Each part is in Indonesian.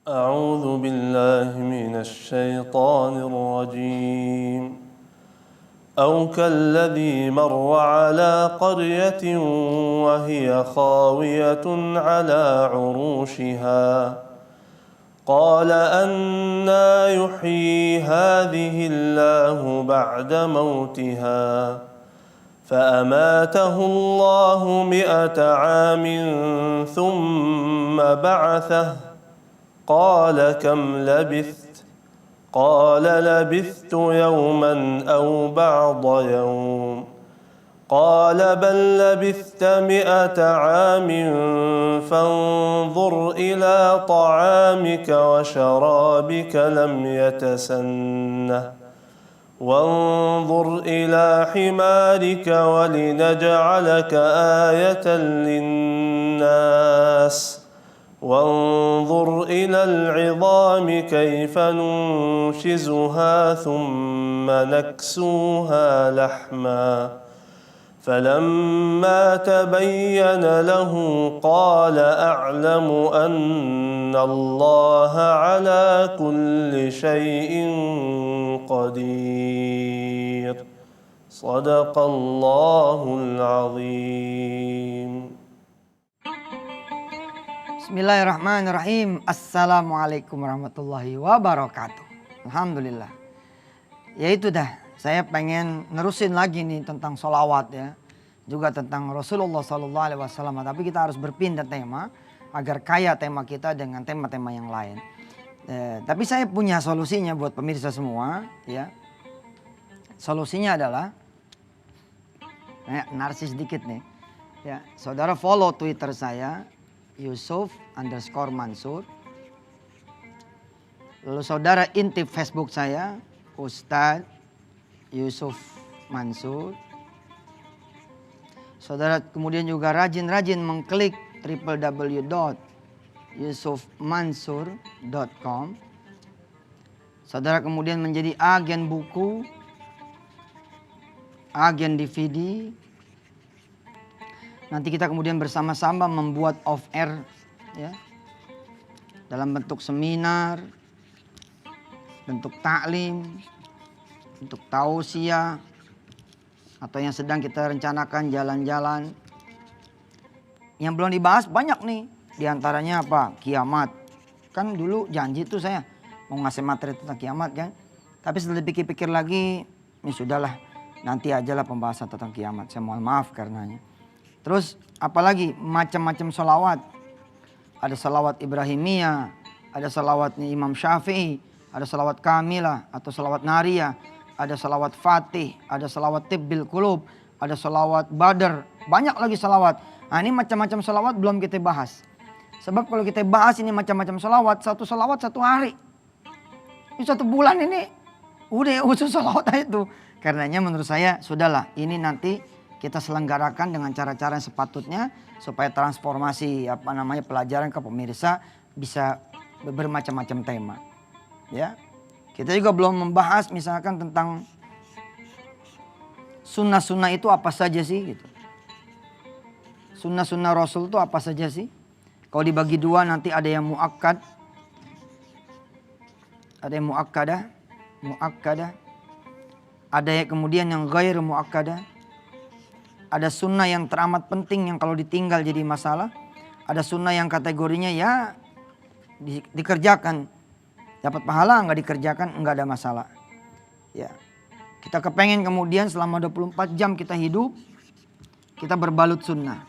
أعوذ بالله من الشيطان الرجيم أو كالذي مر على قرية وهي خاوية على عروشها قال أنى يحيي هذه الله بعد موتها فأماته الله 100 عام ثم بعثه قال كم لبثت قال لبثت يوما أو بعض يوم قال بل لبثت 100 عام فانظر إلى طعامك وشرابك لم يتسنه وانظر إلى حمارك ولنجعلك آية للناس وانظر إلى العظام كيف ننشزها ثم نكسوها لحما فلما تبين له قال أعلم أن الله على كل شيء قدير صدق الله العظيم. Bismillahirrahmanirrahim. Assalamualaikum warahmatullahi wabarakatuh. Alhamdulillah. Ya itu dah, saya pengen nerusin lagi nih tentang sholawat ya. Juga tentang Rasulullah SAW. Tapi kita harus berpindah tema agar kaya tema kita dengan tema-tema yang lain. Tapi saya punya solusinya buat pemirsa semua ya. Solusinya adalah narsis dikit nih ya. Saudara follow Twitter saya Yusuf_Mansur. Lalu saudara intip Facebook saya Ustadz Yusuf Mansur. Saudara kemudian juga rajin-rajin mengklik www.yusufmansur.com. Saudara kemudian menjadi agen buku, agen DVD. Nanti kita kemudian bersama-sama membuat off air ya. Dalam bentuk seminar, bentuk taklim, bentuk tausiah, atau yang sedang kita rencanakan jalan-jalan. Yang belum dibahas banyak nih. Di antaranya apa? Kiamat. Kan dulu janji tuh saya mau ngasih materi tentang kiamat kan. Tapi setelah dipikir-pikir lagi, ini sudahlah. Nanti ajalah pembahasan tentang kiamat. Saya mohon maaf karenanya. Terus apalagi macam-macam sholawat. Ada sholawat Ibrahimiyah, ada sholawatnya Imam Syafi'i, ada sholawat Kamilah atau sholawat Nariyah, ada sholawat Fatih, ada sholawat Tibbil Qulub, ada sholawat Badr, banyak lagi sholawat. Nah ini macam-macam sholawat belum kita bahas. Sebab kalau kita bahas ini macam-macam sholawat, satu sholawat 1 hari. Ini 1 bulan ini udah usus sholawat itu. Karenanya menurut saya sudahlah ini nanti kita selenggarakan dengan cara-cara yang sepatutnya supaya transformasi pelajaran ke pemirsa bisa bermacam-macam tema. Ya. Kita juga belum membahas misalkan tentang sunnah-sunnah itu apa saja sih gitu. Sunnah-sunnah Rasul itu apa saja sih? Kalau dibagi 2 nanti ada yang muakkad, ada yang muakkadah, ada yang kemudian yang ghair muakkadah. Ada sunnah yang teramat penting yang kalau ditinggal jadi masalah. Ada sunnah yang kategorinya ya dikerjakan. Dapat pahala, nggak dikerjakan nggak ada masalah. Ya, kita kepengen kemudian selama 24 jam kita hidup, kita berbalut sunnah.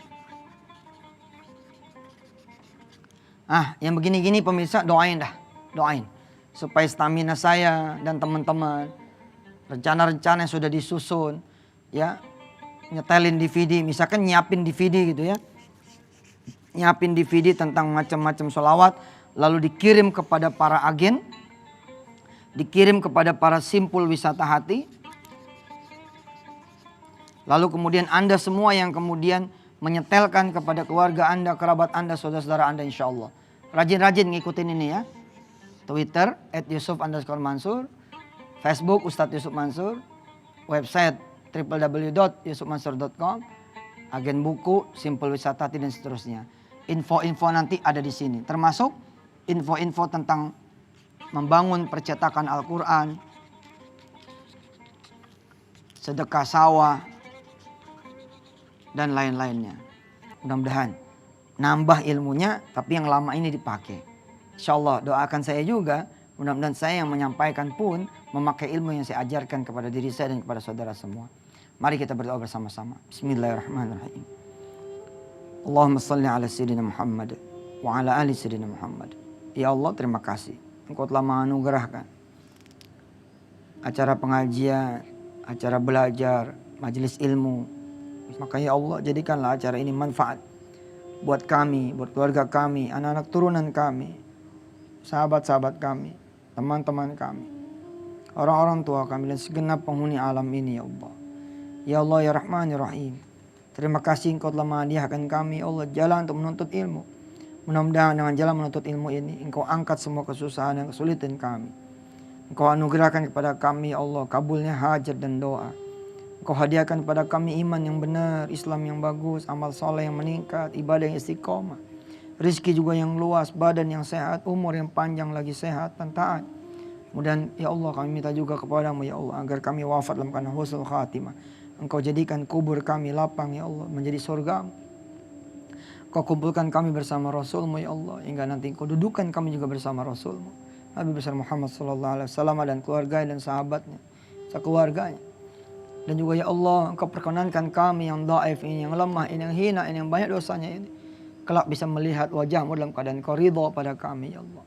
Yang begini-gini pemirsa doain dah. Doain. Supaya stamina saya dan teman-teman. Rencana-rencana yang sudah disusun. Ya. Nyetelin DVD, misalkan nyiapin DVD gitu ya. Nyiapin DVD tentang macam-macam sholawat. Lalu dikirim kepada para agen. Dikirim kepada para simpul wisata hati. Lalu kemudian Anda semua yang kemudian menyetelkan kepada keluarga Anda, kerabat Anda, saudara-saudara Anda insya Allah. Rajin-rajin ngikutin ini ya. Twitter @Yusuf_Mansur. Facebook Ustadz Yusuf Mansur. Website www.yusufmansur.com, agen buku, simpul wisata dan seterusnya. Info-info nanti ada di sini, termasuk info-info tentang membangun percetakan Al-Quran, sedekah sawah, dan lain-lainnya. Mudah-mudahan nambah ilmunya, tapi yang lama ini dipakai. Insya Allah doakan saya juga, mudah-mudahan saya yang menyampaikan pun memakai ilmu yang saya ajarkan kepada diri saya dan kepada saudara semua. Mari kita berdoa bersama-sama. Bismillahirrahmanirrahim. Allahumma salli ala Sayyidina Muhammad wa ala ali Sayyidina Muhammad. Ya Allah, terima kasih. Engkau telah menganugerahkan acara pengajian, acara belajar, majelis ilmu. Maka ya Allah, jadikanlah acara ini manfaat buat kami, buat keluarga kami, anak-anak turunan kami, sahabat-sahabat kami, teman-teman kami, orang-orang tua kami, dan segenap penghuni alam ini ya Allah. Ya Allah ya Rahman ya Rahim. Terima kasih Engkau telah menghadiahkan kami ya Allah jalan untuk menuntut ilmu. Mudah-mudahan dengan jalan menuntut ilmu ini Engkau angkat semua kesusahan dan kesulitan kami. Engkau anugerahkan kepada kami ya Allah kabulnya hajat dan doa. Engkau hadiahkan kepada kami iman yang benar, Islam yang bagus, amal soleh yang meningkat, ibadah yang istiqomah, rizki juga yang luas, badan yang sehat, umur yang panjang lagi sehat dan taat. Kemudian ya Allah kami minta juga kepadamu ya Allah agar kami wafat dalam keadaan husnul khatimah. Engkau jadikan kubur kami lapang ya Allah menjadi surgamu. Kau kumpulkan kami bersama Rasulmu ya Allah, hingga nanti Engkau dudukan kami juga bersama Rasulmu Nabi besar Muhammad SAW dan keluarga dan sahabatnya, sekeluarganya. Dan juga ya Allah Engkau perkenankan kami yang dhaif ini, yang lemah ini, yang hina ini, yang banyak dosanya ini, kelak bisa melihat wajahmu dalam keadaan Engkau ridha pada kami ya Allah.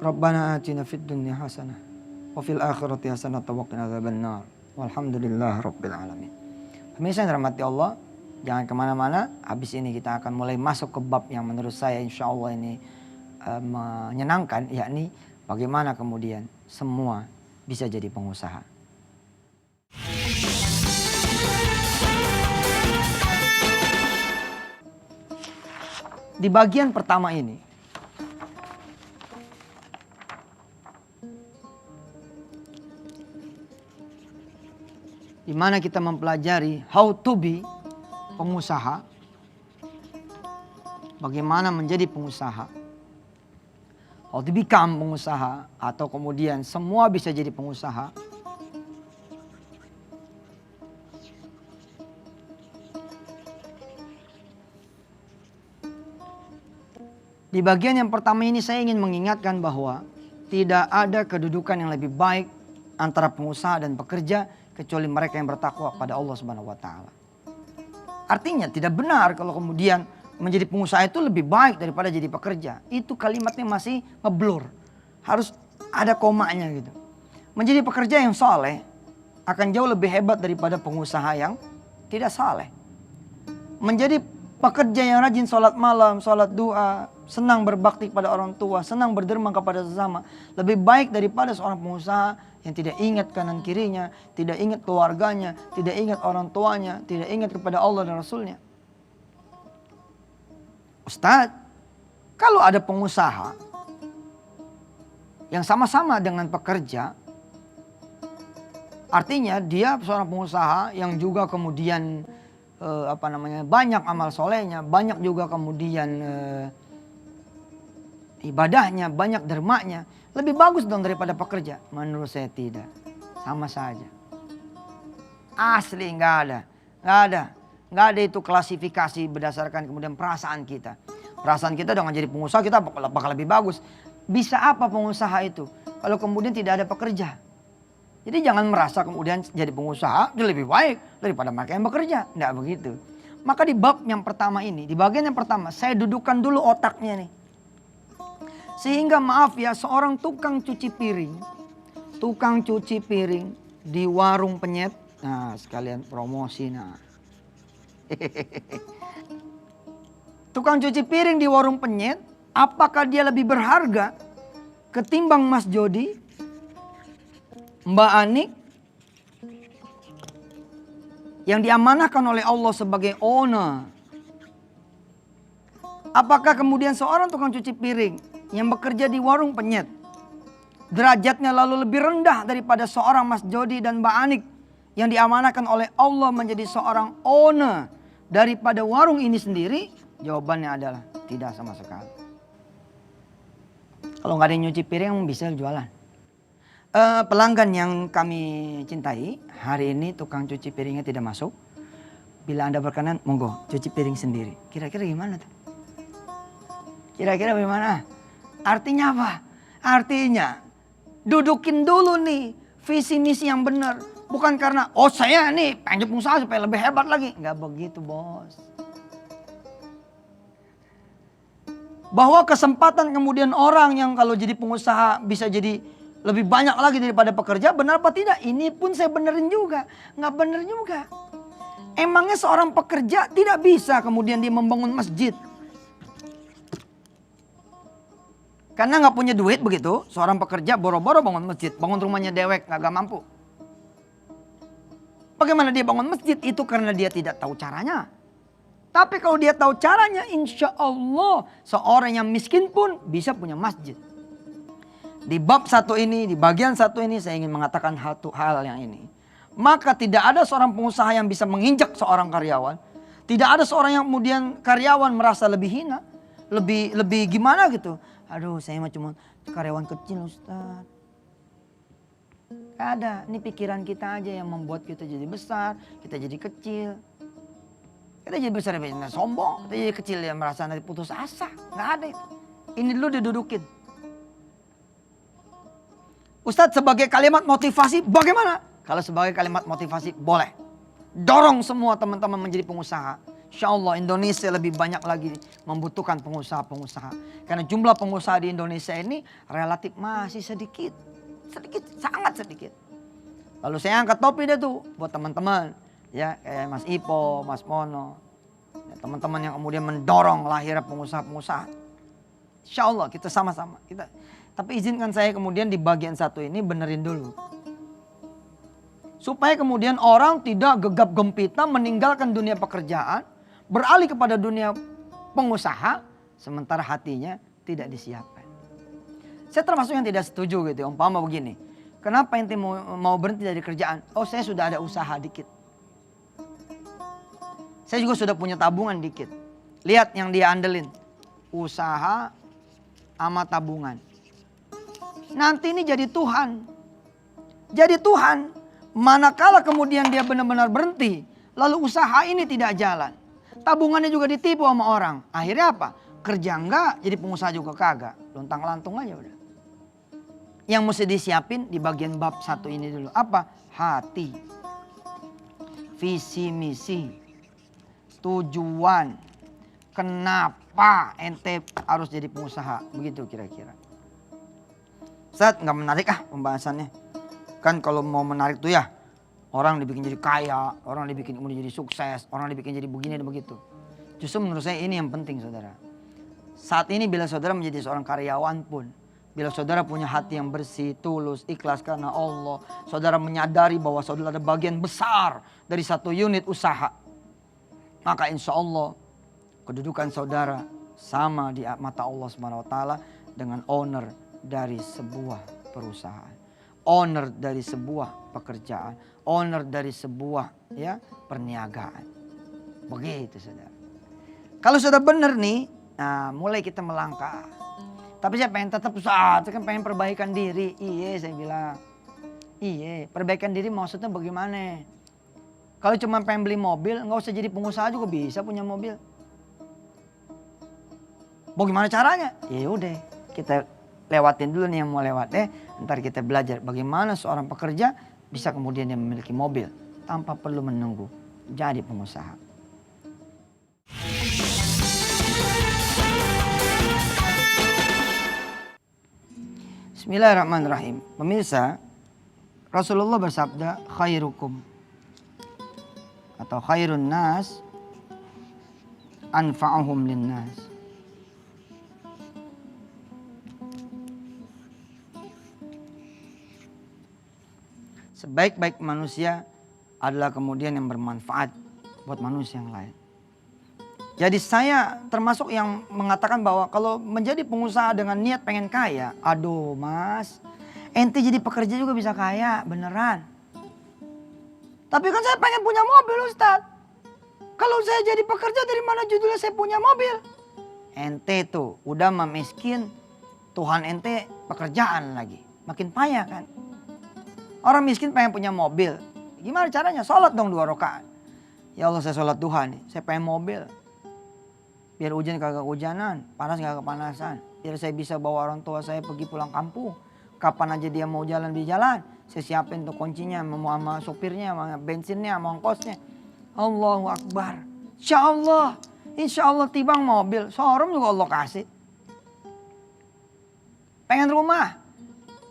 Rabbana atina fid dunya hasanah wa fil akhirati hasanah wa qina adzabannar. Walhamdulillah rabbil alamin. Pemirsa yang dirahmati Allah, jangan kemana-mana. Habis ini kita akan mulai masuk ke bab yang menurut saya insya Allah ini menyenangkan, yakni bagaimana kemudian semua bisa jadi pengusaha. Di bagian pertama ini, di mana kita mempelajari how to be pengusaha, bagaimana menjadi pengusaha, how to become pengusaha, atau kemudian semua bisa jadi pengusaha. Di bagian yang pertama ini saya ingin mengingatkan bahwa tidak ada kedudukan yang lebih baik antara pengusaha dan pekerja kecuali mereka yang bertakwa pada Allah Subhanahu wa taala. Artinya tidak benar kalau kemudian menjadi pengusaha itu lebih baik daripada jadi pekerja. Itu kalimatnya masih ngeblur. Harus ada komanya gitu. Menjadi pekerja yang saleh akan jauh lebih hebat daripada pengusaha yang tidak saleh. Menjadi pekerja yang rajin sholat malam, sholat du'a, senang berbakti kepada orang tua, senang berderma kepada sesama, lebih baik daripada seorang pengusaha yang tidak ingat kanan kirinya, tidak ingat keluarganya, tidak ingat orang tuanya, tidak ingat kepada Allah dan Rasulnya. Ustadz, kalau ada pengusaha yang sama-sama dengan pekerja, artinya dia seorang pengusaha yang juga kemudian banyak amal solehnya, banyak juga kemudian ibadahnya, banyak dermanya, lebih bagus dong daripada pekerja. Menurut saya tidak, sama saja. Asli nggak ada itu klasifikasi berdasarkan kemudian perasaan kita. Perasaan kita dengan jadi pengusaha kita bakal lebih bagus. Bisa apa pengusaha itu kalau kemudian tidak ada pekerja? Jadi jangan merasa kemudian jadi pengusaha dia lebih baik daripada mereka yang bekerja. Tidak begitu. Maka di bab yang pertama ini, di bagian yang pertama, saya dudukan dulu otaknya nih. Sehingga maaf ya, seorang tukang cuci piring di warung penyet. Nah sekalian promosi nah. Tukang cuci piring di warung penyet, apakah dia lebih berharga ketimbang Mas Jody, Mbak Anik, yang diamanahkan oleh Allah sebagai owner? Apakah kemudian seorang tukang cuci piring yang bekerja di warung penyet derajatnya lalu lebih rendah daripada seorang Mas Jody dan Mbak Anik yang diamanahkan oleh Allah menjadi seorang owner daripada warung ini sendiri? Jawabannya adalah tidak sama sekali. Kalau nggak ada yang nyuci piring bisa jualan. Pelanggan yang kami cintai, hari ini tukang cuci piringnya tidak masuk. Bila Anda berkenan, monggo cuci piring sendiri. Kira-kira gimana tuh? Kira-kira bagaimana? Artinya apa? Artinya dudukin dulu nih visi misi yang benar. Bukan karena, oh saya nih pengen pengusaha supaya lebih hebat lagi. Nggak begitu bos. Bahwa kesempatan kemudian orang yang kalau jadi pengusaha bisa jadi lebih banyak lagi daripada pekerja, benar apa tidak? Ini pun saya benerin juga. Nggak bener juga. Emangnya seorang pekerja tidak bisa kemudian dia membangun masjid? Karena nggak punya duit begitu, seorang pekerja boro-boro bangun masjid. Bangun rumahnya dewek, nggak mampu. Bagaimana dia bangun masjid? Itu karena dia tidak tahu caranya. Tapi kalau dia tahu caranya, insya Allah seorang yang miskin pun bisa punya masjid. Di bab satu ini, di bagian satu ini saya ingin mengatakan hal yang ini. Maka tidak ada seorang pengusaha yang bisa menginjak seorang karyawan. Tidak ada seorang yang kemudian karyawan merasa lebih hina. Lebih gimana gitu. Aduh saya mah cuma karyawan kecil Ustaz. Gak ada, ini pikiran kita aja yang membuat kita jadi besar, kita jadi kecil. Kita jadi besar ya sombong, kita jadi kecil ya merasa nanti putus asa. Gak ada itu. Ini dulu didudukin. Ustadz sebagai kalimat motivasi bagaimana? Kalau sebagai kalimat motivasi boleh. Dorong semua teman-teman menjadi pengusaha. Insya Allah Indonesia lebih banyak lagi membutuhkan pengusaha-pengusaha. Karena jumlah pengusaha di Indonesia ini relatif masih sedikit. Sedikit, sangat sedikit. Lalu saya angkat topi deh tuh buat teman-teman. Ya kayak Mas Ipo, Mas Mono. Ya, teman-teman yang kemudian mendorong lahirnya pengusaha-pengusaha. Insya Allah kita sama-sama. Tapi izinkan saya kemudian di bagian satu ini benerin dulu. Supaya kemudian orang tidak gegap gempita meninggalkan dunia pekerjaan. Beralih kepada dunia pengusaha. Sementara hatinya tidak disiapkan. Saya termasuk yang tidak setuju gitu. Umpama begini. Kenapa ente mau berhenti dari kerjaan? Oh saya sudah ada usaha dikit. Saya juga sudah punya tabungan dikit. Lihat yang dia andelin. Usaha sama tabungan. Nanti ini jadi Tuhan. Jadi Tuhan. Manakala kemudian dia benar-benar berhenti. Lalu usaha ini tidak jalan. Tabungannya juga ditipu sama orang. Akhirnya apa? Kerja enggak, jadi pengusaha juga kagak. Lontang-lantung aja udah. Yang mesti disiapin di bagian bab satu ini dulu. Apa? Hati. Visi misi. Tujuan. Kenapa ente harus jadi pengusaha? Begitu kira-kira. Ustaz nggak menarik pembahasannya. Kan kalau mau menarik tuh ya orang dibikin jadi kaya, orang dibikin kemudian jadi sukses, orang dibikin jadi begini dan begitu. Justru menurut saya ini yang penting saudara. Saat ini bila saudara menjadi seorang karyawan pun, bila saudara punya hati yang bersih, tulus, ikhlas karena Allah, saudara menyadari bahwa saudara ada bagian besar dari satu unit usaha, maka insya Allah kedudukan saudara sama di mata Allah SWT dengan owner dari sebuah perusahaan, owner dari sebuah pekerjaan, owner dari sebuah perniagaan. Begitu saudara. Kalau sudah benar nih, nah mulai kita melangkah. Tapi saya pengen tetap usaha, saya kan pengen perbaikan diri. Iya saya bilang, iya perbaikan diri maksudnya bagaimana? Kalau cuma pengen beli mobil, nggak usah jadi pengusaha juga bisa punya mobil. Bagaimana caranya? Ya udah kita lewatin dulu nih yang mau lewat ntar kita belajar bagaimana seorang pekerja bisa kemudian dia memiliki mobil tanpa perlu menunggu jadi pengusaha. Bismillahirrahmanirrahim. Pemirsa, Rasulullah bersabda khairukum atau khairun nas anfa'uhum linnas. Sebaik-baik manusia adalah kemudian yang bermanfaat buat manusia yang lain. Jadi saya termasuk yang mengatakan bahwa kalau menjadi pengusaha dengan niat pengen kaya, aduh mas, ente jadi pekerja juga bisa kaya, beneran. Tapi kan saya pengen punya mobil Ustaz. Kalau saya jadi pekerja dari mana judulnya saya punya mobil? Ente tuh udah miskin Tuhan ente pekerjaan lagi. Makin payah kan. Orang miskin pengen punya mobil. Gimana caranya? Sholat dong 2 rakaat. Ya Allah, saya sholat duha nih. Saya pengen mobil. Biar hujan kagak hujanan, panas kagak kepanasan. Biar saya bisa bawa orang tua saya pergi pulang kampung. Kapan aja dia mau jalan di jalan, saya siapin tuh kuncinya, sama sopirnya, sama bensinnya, sama ongkosnya. Allahu Akbar. Insya Allah tibang mobil, showroom juga Allah kasih. Pengen rumah.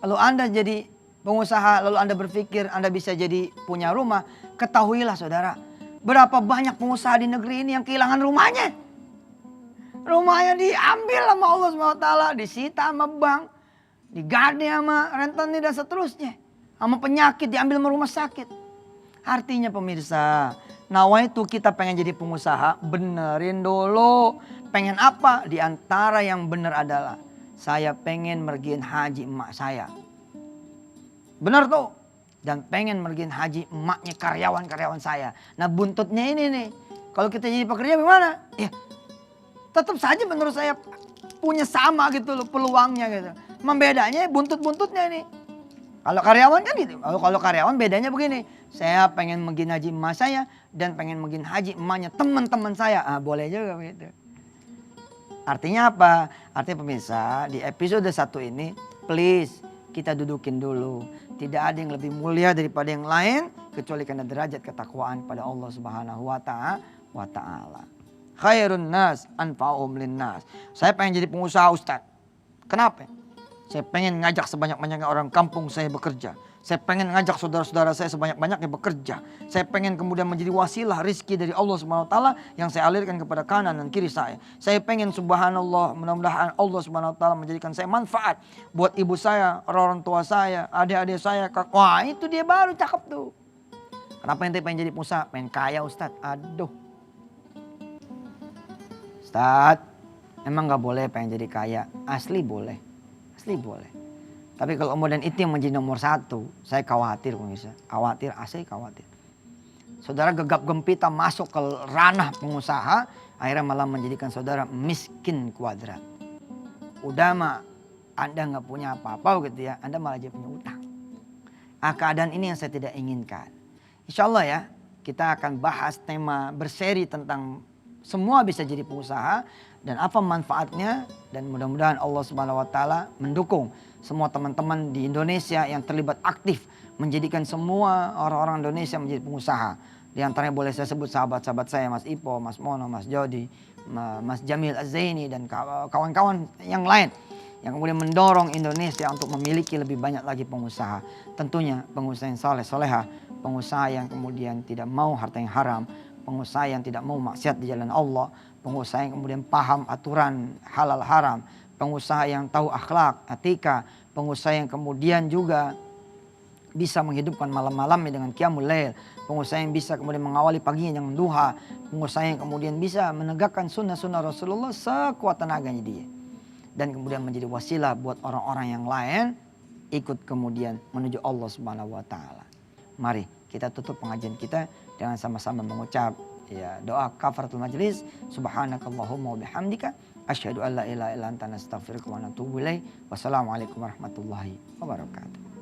Lalu Anda jadi pengusaha, lalu Anda berpikir Anda bisa jadi punya rumah. Ketahuilah saudara, berapa banyak pengusaha di negeri ini yang kehilangan rumahnya. Rumahnya diambil sama Allah SWT, disita sama bank, digade sama rentenir dan seterusnya. Sama penyakit, diambil sama rumah sakit. Artinya pemirsa, nawaitu kita pengen jadi pengusaha, benerin dulu. Pengen apa? Di antara yang benar adalah, saya pengen mergiin haji emak saya. Benar tuh. Dan pengen mergiin haji emaknya karyawan-karyawan saya. Nah buntutnya ini nih. Kalau kita jadi pekerja gimana? Ya tetap saja menurut saya punya sama gitu loh peluangnya gitu. Membedanya buntut-buntutnya ini. Kalau karyawan kan gitu. Kalau karyawan bedanya begini. Saya pengen mergiin haji emak saya. Dan pengen mergiin haji emaknya teman-teman saya. Ah boleh juga begitu. Artinya apa? Artinya pemirsa di episode 1 ini please kita dudukin dulu. Tidak ada yang lebih mulia daripada yang lain kecuali karena derajat ketakwaan pada Allah Subhanahu wa taala. Khairun nas anfa'uhum linnas. Saya pengen jadi pengusaha Ustaz. Kenapa? Saya pengen ngajak sebanyak-banyaknya orang kampung saya bekerja. Saya pengen ngajak saudara-saudara saya sebanyak-banyaknya bekerja. Saya pengen kemudian menjadi wasilah rizki dari Allah Subhanahu wa taala yang saya alirkan kepada kanan dan kiri saya. Saya pengen subhanallah, mudah-mudahan Allah Subhanahu wa taala menjadikan saya manfaat buat ibu saya, orang tua saya, adik-adik saya. Wah, itu dia baru cakep tuh. Kenapa ente pengen jadi pengusaha? Pengen kaya Ustaz. Aduh. Ustaz, emang gak boleh pengen jadi kaya? Asli boleh. Asli boleh. Tapi kalau kemudian itu yang menjadi nomor 1, saya khawatir pemirsa. Asli khawatir. Saudara gegap gempita masuk ke ranah pengusaha, akhirnya malah menjadikan saudara miskin kuadrat. Udah mah Anda gak punya apa-apa gitu ya, Anda malah jadi punya utang. Keadaan ini yang saya tidak inginkan. Insya Allah ya, kita akan bahas tema berseri tentang semua bisa jadi pengusaha dan apa manfaatnya, dan mudah-mudahan Allah Subhanahu wa taala mendukung semua teman-teman di Indonesia yang terlibat aktif menjadikan semua orang-orang Indonesia menjadi pengusaha. Di antaranya boleh saya sebut sahabat-sahabat saya, Mas Ipo, Mas Mono, Mas Jody, Mas Jamil Az-Zaini dan kawan-kawan yang lain yang kemudian mendorong Indonesia untuk memiliki lebih banyak lagi pengusaha. Tentunya pengusaha yang saleh soleha, pengusaha yang kemudian tidak mau harta yang haram, pengusaha yang tidak mau maksiat di jalan Allah, pengusaha yang kemudian paham aturan halal haram, pengusaha yang tahu akhlak, etika, pengusaha yang kemudian juga bisa menghidupkan malam-malamnya dengan qiyamul lail, pengusaha yang bisa kemudian mengawali paginya dengan duha, pengusaha yang kemudian bisa menegakkan sunnah-sunnah Rasulullah sekuat tenaganya dia. Dan kemudian menjadi wasilah buat orang-orang yang lain ikut kemudian menuju Allah Subhanahu wa taala. Mari kita tutup pengajian kita dengan sama-sama mengucap ya doa kafaratul majlis. Subhanakallahumma wa bihamdika asyhadu an la ilaha illa anta astaghfiruka wa atubu ilaik. Wassalamualaikum warahmatullahi wabarakatuh.